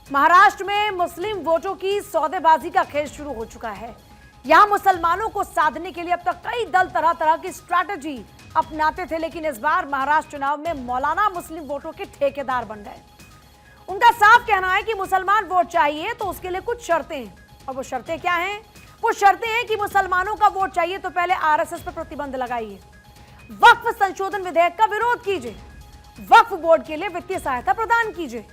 महाराष्ट्र में मुस्लिम वोटों की सौदेबाजी का खेल शुरू हो चुका है। यहां मुसलमानों को साधने के लिए अब तक कई दल तरह तरह की स्ट्रैटेजी अपनाते थे, लेकिन इस बार महाराष्ट्र चुनाव में मौलाना मुस्लिम वोटों के ठेकेदार बन गए। उनका साफ कहना है कि मुसलमान वोट चाहिए तो उसके लिए कुछ शर्तें हैं, और वो शर्तें क्या हैं? वो शर्तें हैं कि मुसलमानों का वोट चाहिए तो पहले आरएसएस पर प्रतिबंध लगाइए, वक्फ संशोधन विधेयक का विरोध कीजिए, वक्फ बोर्ड के लिए वित्तीय सहायता प्रदान कीजिए,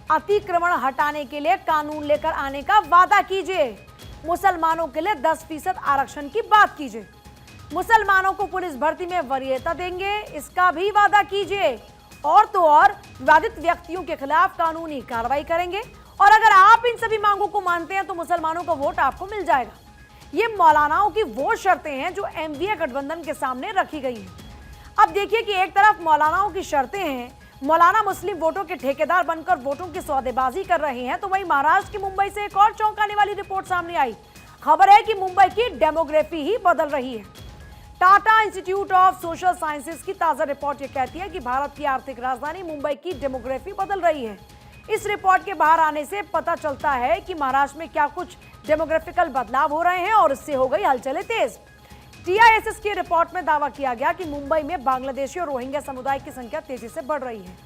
अतिक्रमण हटाने के लिए कानून लेकर आने का वादा कीजिए, मुसलमानों के लिए 10% आरक्षण की बात कीजिए, मुसलमानों को पुलिस भर्ती में वरीयता देंगे इसका भी वादा कीजिए, और तो और विवादित व्यक्तियों के खिलाफ कानूनी कार्रवाई करेंगे, और अगर आप इन सभी मांगों को मानते हैं तो मुसलमानों का वोट आपको मिल जाएगा। ये मौलानाओं की वो शर्तें हैं जो एमवीए गठबंधन के सामने रखी गई हैं। अब देखिए कि एक तरफ मौलानाओं की शर्तें हैं, मौलाना मुस्लिम वोटों के ठेकेदार बनकर वोटों की सौदेबाजी कर रहे हैं, तो वहीं महाराष्ट्र की मुंबई से एक और चौंकाने वाली रिपोर्ट सामने आई। खबर है कि मुंबई की डेमोग्राफी ही बदल रही है। Tata institute of social sciences की ताजा रिपोर्ट ये कहती है कि भारत की आर्थिक राजधानी मुंबई की डेमोग्राफी बदल रही है। इस रिपोर्ट के बाहर आने से पता चलता है कि महाराष्ट्र में क्या कुछ डेमोग्राफिकल बदलाव हो रहे हैं और इससे हो गई हलचलें तेज। टीआईएसएस की रिपोर्ट में दावा किया गया कि मुंबई में बांग्लादेशी और रोहिंग्या समुदाय की संख्या तेजी से बढ़ रही है,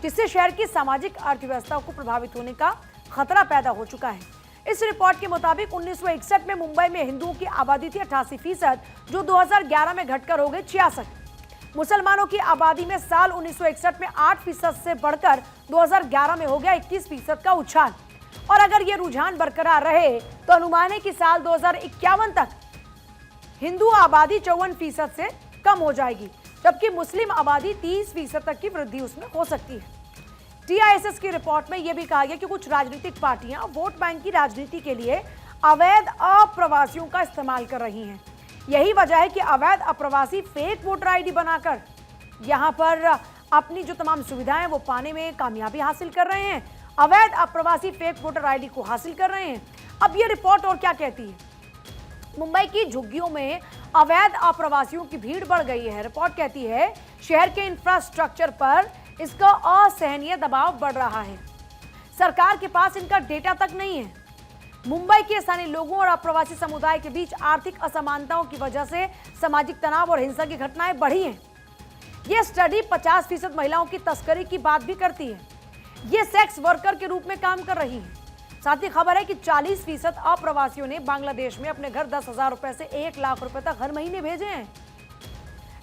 जिससे शहर की सामाजिक अर्थव्यवस्था को प्रभावित होने का खतरा पैदा हो चुका है। इस रिपोर्ट के मुताबिक 1961 में मुंबई में हिंदुओं की आबादी थी 88%, जो 2011 में घटकर हो गई 66। मुसलमानों की आबादी में साल 1961 में 8% से बढ़कर 2011 में हो गया 21% का उछाल, और अगर ये रुझान बरकरार रहे तो अनुमान है कि साल 2051 तक हिंदू आबादी 54% से कम हो जाएगी, जबकि मुस्लिम आबादी 30% तक की वृद्धि उसमें हो सकती है। टीआईएसएस की रिपोर्ट में यह भी कहा गया कि कुछ राजनीतिक पार्टियां वोट बैंक की राजनीति के लिए अवैध अप्रवासियों का इस्तेमाल कर रही हैं। यही वजह है कि अवैध अप्रवासी फेक वोटर आईडी बनाकर यहां पर अपनी जो तमाम सुविधाएं वो पाने में कामयाबी हासिल कर रहे हैं। अवैध अप्रवासी फेक वोटर आईडी को हासिल कर रहे हैं। अब ये रिपोर्ट और क्या कहती है? मुंबई की झुग्गियों में अवैध अप्रवासियों की भीड़ बढ़ गई है। रिपोर्ट कहती है शहर के इंफ्रास्ट्रक्चर पर इसका असहनीय दबाव बढ़ रहा है। सरकार के पास इनका डेटा तक नहीं है। मुंबई के स्थानीय लोगों और अप्रवासी समुदाय के बीच आर्थिक असमानताओं की वजह से सामाजिक तनाव और हिंसा की घटनाएं बढ़ी हैं। यह स्टडी 50% महिलाओं की तस्करी की बात भी करती है। ये सेक्स वर्कर के रूप में काम कर रही है। साथ ही खबर है कि 40% अप्रवासियों ने बांग्लादेश में अपने घर 10,000 रुपए से 1 लाख रुपए तक हर महीने भेजे हैं।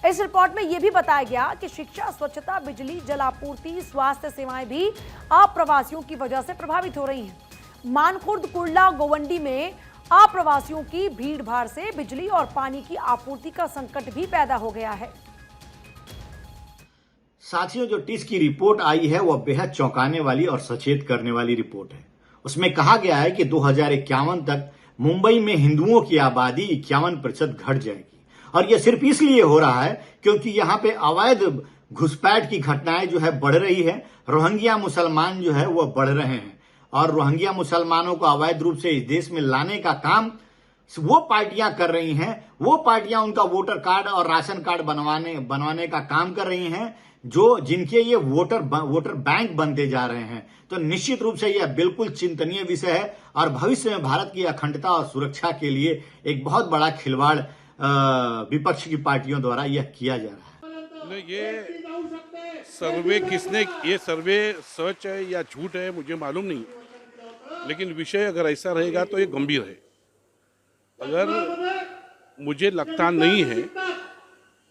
इस रिपोर्ट में यह भी बताया गया कि शिक्षा, स्वच्छता, बिजली, जल आपूर्ति, स्वास्थ्य सेवाएं भी अप्रवासियों की वजह से प्रभावित हो रही हैं। मानखुर्द, कुर्ला, गोवंडी में अप्रवासियों की भीड़ भाड़ से बिजली और पानी की आपूर्ति का संकट भी पैदा हो गया है। साथियों, जो टिस की रिपोर्ट आई है वह बेहद चौंकाने वाली और सचेत करने वाली रिपोर्ट है। उसमें कहा गया है कि 2051 तक मुंबई में हिंदुओं की आबादी 51% घट जाएगी, और यह सिर्फ इसलिए हो रहा है क्योंकि यहाँ पे अवैध घुसपैठ की घटनाएं जो है बढ़ रही है। रोहिंग्या मुसलमान जो है वह बढ़ रहे हैं, और रोहिंग्या मुसलमानों को अवैध रूप से इस देश में लाने का काम वो पार्टियां कर रही हैं। वो पार्टियां उनका वोटर कार्ड और राशन कार्ड बनवाने का काम कर रही हैं, जो जिनके ये वोटर बैंक बनते जा रहे हैं। तो निश्चित रूप से यह बिल्कुल चिंतनीय विषय है, और भविष्य में भारत की अखंडता और सुरक्षा के लिए एक बहुत बड़ा खिलवाड़ विपक्ष की पार्टियों द्वारा यह किया जा रहा है। ये सर्वे ये सर्वे सच है या झूठ है मुझे मालूम नहीं, लेकिन विषय अगर ऐसा रहेगा तो ये गंभीर है। अगर मुझे लगता नहीं है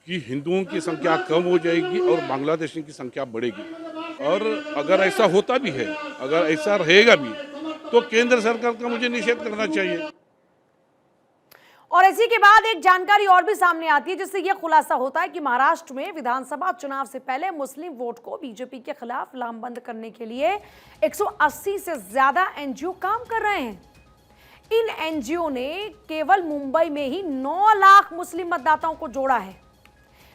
कि हिंदुओं की संख्या कम हो जाएगी और बांग्लादेशी की संख्या बढ़ेगी, और अगर ऐसा होता भी है, अगर ऐसा रहेगा भी, तो केंद्र सरकार का मुझे निषेध करना चाहिए। और इसी के बाद एक जानकारी और भी सामने आती है, जिससे यह खुलासा होता है कि महाराष्ट्र में विधानसभा चुनाव से पहले मुस्लिम वोट को बीजेपी के खिलाफ लामबंद करने के लिए 180 से ज्यादा एनजीओ काम कर रहे हैं। इन एनजीओ ने केवल मुंबई में ही 9 लाख मुस्लिम मतदाताओं को जोड़ा है।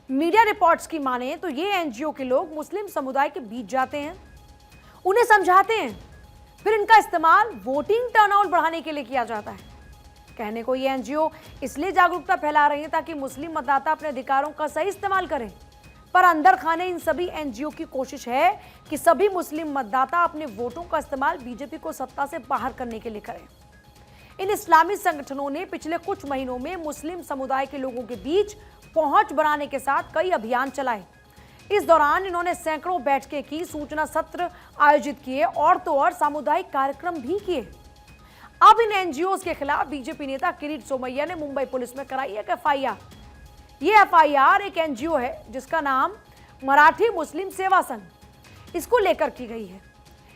मीडिया रिपोर्ट्स की माने तो ये एनजीओ के लोग मुस्लिम समुदाय के बीच जाते हैं, उन्हें समझाते हैं, फिर इनका इस्तेमाल वोटिंग टर्नआउट बढ़ाने के लिए किया जाता है। कहने को ये एनजीओ इसलिए जागरूकता फैला रही है ताकि मुस्लिम मतदाता अपने अधिकारों का सही इस्तेमाल करें, पर अंदर खाने इन सभी एनजीओ की कोशिश है कि सभी मुस्लिम मतदाता अपने वोटों का इस्तेमाल बीजेपी को सत्ता से बाहर करने के लिए करें। इन इस्लामी संगठनों ने पिछले कुछ महीनों में मुस्लिम समुदाय के लोगों के बीच पहुंच बनाने के साथ कई अभियान चलाए। इस दौरान इन्होंने सैकड़ों बैठकें की, सूचना सत्र आयोजित किए और तो और सामुदायिक कार्यक्रम भी किए। अब इन एनजीओ के खिलाफ बीजेपी नेता किरीट सोमैया ने मुंबई पुलिस में कराई एक एफआईआर। ये एफआईआर एक एनजीओ है जिसका नाम मराठी मुस्लिम सेवा संघ, इसको लेकर की गई है।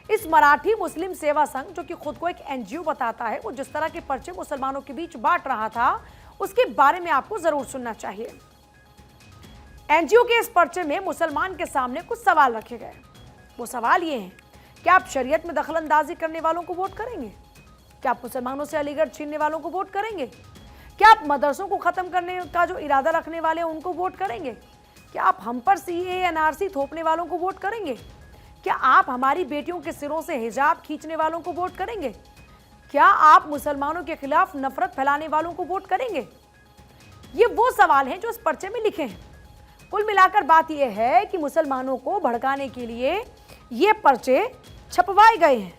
इस मराठी मुस्लिम सेवा संघ, जो कि खुद को एक एनजीओ बताता है, वो जिस तरह के पर्चे मुसलमानों के बीच बांट रहा था उसके बारे में आपको जरूर सुनना चाहिए। एनजीओ के इस पर्चे में मुसलमान के सामने कुछ सवाल रखे गए। वो सवाल ये हैं, क्या आप शरीयत में दखलंदाजी करने वालों को वोट करेंगे? क्या आप मुसलमानों से अलीगढ़ छीनने वालों को वोट करेंगे? क्या आप मदरसों को खत्म करने का जो इरादा रखने वाले हैं उनको वोट करेंगे? क्या आप हम पर सीएए एनआरसी थोपने वालों को वोट करेंगे? क्या आप हमारी बेटियों के सिरों से हिजाब खींचने वालों को वोट करेंगे? क्या आप मुसलमानों के खिलाफ नफरत फैलाने वालों को वोट करेंगे? ये वो सवाल हैं जो इस पर्चे में लिखे हैं। कुल मिलाकर बात यह है कि मुसलमानों को भड़काने के लिए ये पर्चे छपवाए गए हैं।